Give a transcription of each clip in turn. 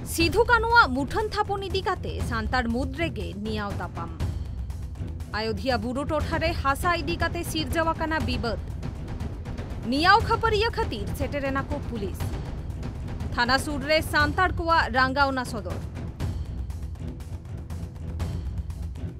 सिधु कानुआ मुठन थापन इदी काते सांतार मुद्रेगे नियाव तापाम अयोध्या बुरु टोठारे हासा इदी काते सिरजावाकाना बिबद नियाव खपरिया खातिर सेटेरेना को पुलिस थाना सुररे सांतार कुआ रांगावना सदर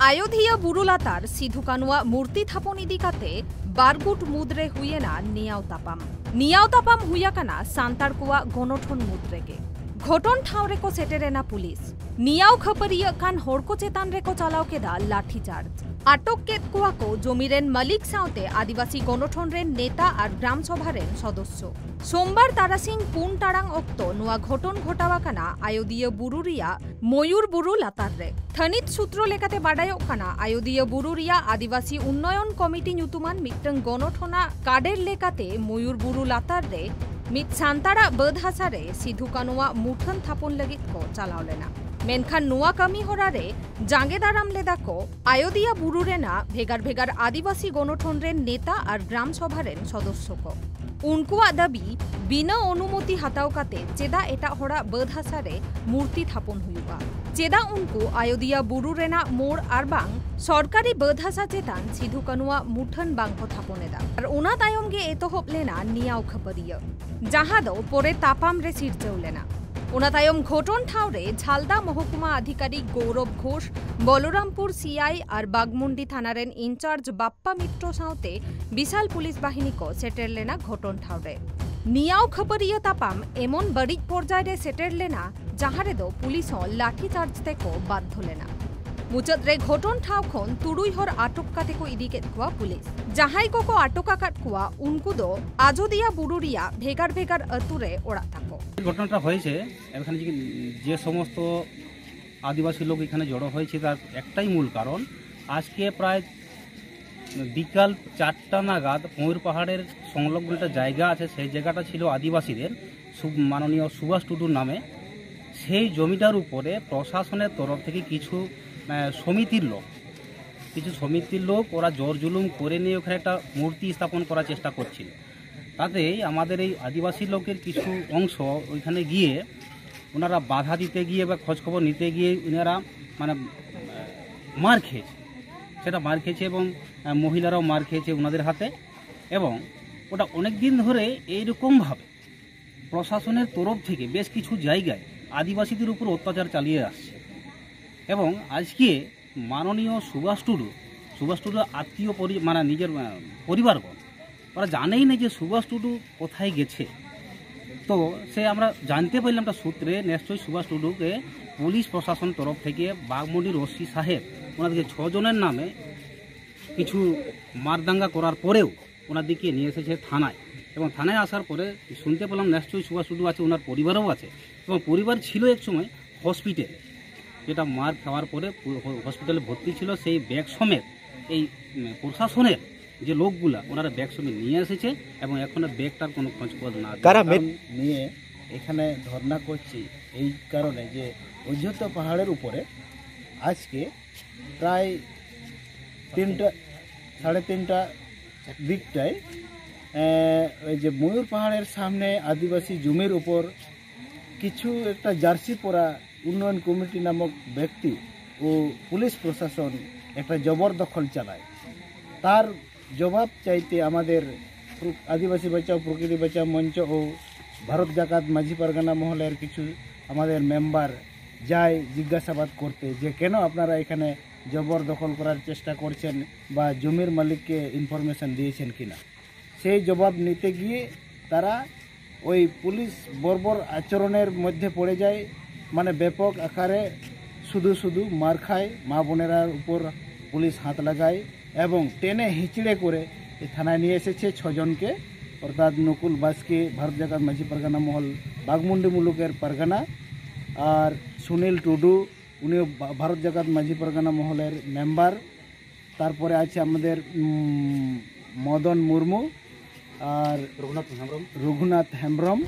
अयोध्या बुरुलातार सिधु कानुआ मूर्ति थापन इदी काते बारगुट मुद्रे हुएना नियाव तापाम हुयाकाना सांतार कुआ गणठन मुद्रेगे घटन ठाव रेको सेटेरेना पुलिस नियाव खपरिया कान होड़को चेतान रेको चलाव केदा लाठीचार्ज आटक केद कुआ को जमीरेन मालिक साउते आदिवासी गणठन रेन नेता और ग्राम सभा रेन सदस्य सोमवार तारासिंग पुन टारांग ओक्तो नुआ घटन घटावाकाना अयोध्या बुरुरिया मयूर बुरु लातार रे थनित सूत्र लेकाते बाडायोग काना अयोध्या बुरुरिया आदिवासी उन्नयन कमिटी ᱧᱩᱛᱩᱢᱟᱱ मिट्टन गणठना काडेर लेकाते मयूर बुरु लातार रे मित सांतारा बद हासारे सिधु कानुआ मुठन थापन लगित को चलाव लेना मेनखान नुआ कमी होरारे जांगे दाराम लेदा को अयोध्या बुरु रेना भेगार भेगार आदिवासी गणठन रेन नेता और ग्राम सभा रेन सदस्य को उनकुआ दाबी बिना अनुमति हताव काते चेदा एटा होड़ा बद हासारे मूर्ति थापन हुयुगा चेदा उनको अयोध्या बुरु रेना मोड़ और बांग सरकारी बद हासा चेतान सिधु कानुआ मुठन बांग को थापनेदा और उना तायम गे एतोहब लेना नियाव खपरिया जहां दो पोरे तापाम रे सिरजेव लेना उना तायम घटन ठाव रे झालदा महकुमा अधिकारी गौरव घोष बलरामपुर सीआई और बागमुंडी थाना रेन इंचार्ज बाप्पा मिट्रो साउते विशाल पुलिस बाहिनी को सेटेर लेना घटन ठाव रे नियाव खपरिया तापाम एमन बड़िज पर्याय रे सेटेर लेना जहां रे दो पुलिस लाठी चार्ज ते को बाध्य लेना मुचाद रे घटन ठाव खन तुरुई हर आटक काते को इदी केद कुआ पुलिस जहाई को आटक आकाद कुआ उनको दो आजोदिया बुरुरिया भेगार भेगार अतुरे ओड़ा थाको घटनाटा হয়েছে এখানে যে সমস্ত আদিবাসী লোক এখানে জড়ো হয়েছে তার একটাই মূল কারণ আজকে প্রায় বিকাল 4টা নাগাদ ময়ূর পাহাড়ের সংলগ্ন একটা জায়গা আছে সেই জায়গাটা ছিল আদিবাসীদের মাননীয় সুভাষ টুডুর নামে সেই জমিটার উপরে প্রশাসনের তরফ থেকে কিছু সমিতির লোক ওরা জোর জুলুম করে নিয়ে ওখানে একটা মূর্তি স্থাপন করার চেষ্টা করছিল তাতে আমাদের এই আদিবাসী লোকের কিছু অংশ ওইখানে গিয়ে ওনারা বাধা দিতে গিয়ে বা খোঁজখবর নিতে গিয়ে ওনারা মানে মার খেয়েছে এবং মহিলারাও মার খেয়েছে ওনাদের হাতে এবং ওটা অনেক দিন ধরে এইরকমভাবে প্রশাসনের তরফ থেকে বেশ কিছু জায়গায় আদিবাসীদের উপর অত্যাচার চালিয়ে আসছে এবং আজকে মাননীয় সুভাষ টুডু আত্মীয় মানে নিজের পরিবারগণ ওরা জানেই না যে সুভাষ টুডু কোথায় গেছে তো সে আমরা জানতে পারলাম একটা সূত্রে নিশ্চয়ই সুভাষ টুডুকে পুলিশ প্রশাসন তরফ থেকে বাগমুন্ডির ওসি সাহেব ওনাদেরকে 6 জনের নামে কিছু মারদাঙ্গা করার পরেও ওনাদেরকে নিয়ে এসেছে থানায় এবং থানায় আসার পরে শুনতে পেলাম নিশ্চয়ই সুভাষ টুডু আছে ওনার পরিবারও আছে এবং পরিবার ছিল এক সময় হসপিটালে যেটা মার খাওয়ার পরে হসপিটালে ভর্তি ছিল সেই ব্যাগ সমেত এই প্রশাসনের যে লোকগুলা ওনারা ব্যাগ সমেত নিয়ে এসেছে এবং এখন ব্যাগটার কোনো খোঁজখবর না নিয়ে এখানে ধর্ণা করছি এই কারণে যে অযোধ্যা পাহাড়ের উপরে আজকে প্রায় 3:30 দিকটায় ওই যে ময়ূর পাহাড়ের সামনে আদিবাসী জমির উপর কিছু একটা জার্সি পরা উন্নয়ন কমিটি নামক ব্যক্তি ও পুলিশ প্রশাসন একটা জবরদখল চালায় তার জবাব চাইতে আমাদের আদিবাসী বাঁচাও প্রকৃতি বাঁচাও মঞ্চ ও ভারত জাকাত মাঝি পারগানা মহলের কিছু আমাদের মেম্বার যায় জিজ্ঞাসাবাদ করতে যে কেন আপনারা এখানে জবরদখল করার চেষ্টা করছেন বা জমির মালিককে ইনফরমেশন দিয়েছেন কিনা সেই জবাব নিতে গিয়ে তারা ওই পুলিশ বর্বর আচরণের মধ্যে পড়ে যায় মানে ব্যাপক আকারে শুধু মার খায় মা বোনেরার উপর পুলিশ হাত লাগায় এবং টেনে হিচড়ে করে থানায় নিয়ে এসেছে 6 জনকে অর্থাৎ নকুল বাসকে ভারত জাকাত মাঝি পারগানা মহল বাগমুন্ডি মুলুকের পারগানা আর সুনীল টুডু উনি ভারত জাকাত মাঝি পারগানা মহলের মেম্বার তারপরে আছে আমাদের মদন মুর্মু আর রঘুনাথ হেমব্রম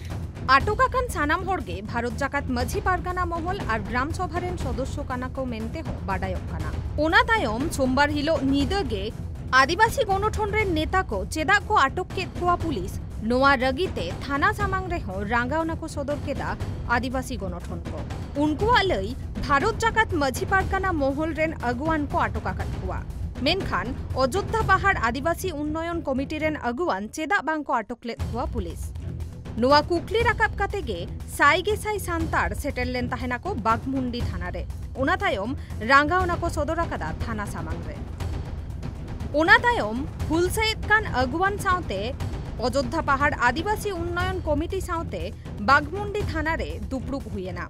আটকাকান সানাম হড়গে ভারত জাকাত মাঝি পারগানা মহল আর গ্রাম সভারেন সদস্য কানাকো মেনতে হো বাডায়ক কানা ওনা তায়ম সোমবার হিলো নিদগে आदिवासी गणठन नेता को चेदा को आटक केद कुआ पुलिस नोआ रगीते थाना सामांग रेहो रांगावना को सदर केदा आदिवासी गणठन को उनकुआ लई भारत जाकात माझी पारगाना मोहल रेन अगुवान को आटक आकाद कुआ मेनखान अयोध्या पहाड़ आदिवासी उन्नयन कमिटी रेन अगुवान चेदा बांग को आटक लेद कुआ पुलिस नोआ कुकली राकाब काते गे साइगे साई सांतार सेटेल लेन ताहेना को बागमुंडी थाना रे उना तायम रांगावना को सदर आकादा थाना सामांग रे उना तायम हुलसैद खान अगुवान साउते अयोध्या पहाड़ आदिवासी उन्नयन कमिटी साउते बागमुंडी थाना रे दुपड़ुक हुएना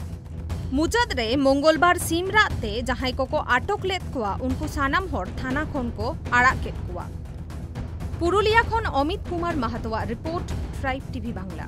मुचाद रे मंगलबार सीम राते जहां को आटक लेद कुआ उनको सानाम हर थाना खन को आड़ाग केद कुआ पुरुलिया खन अमित कुमार माहातोआ रिपोर्ट ट्राइब टीवी बांगला।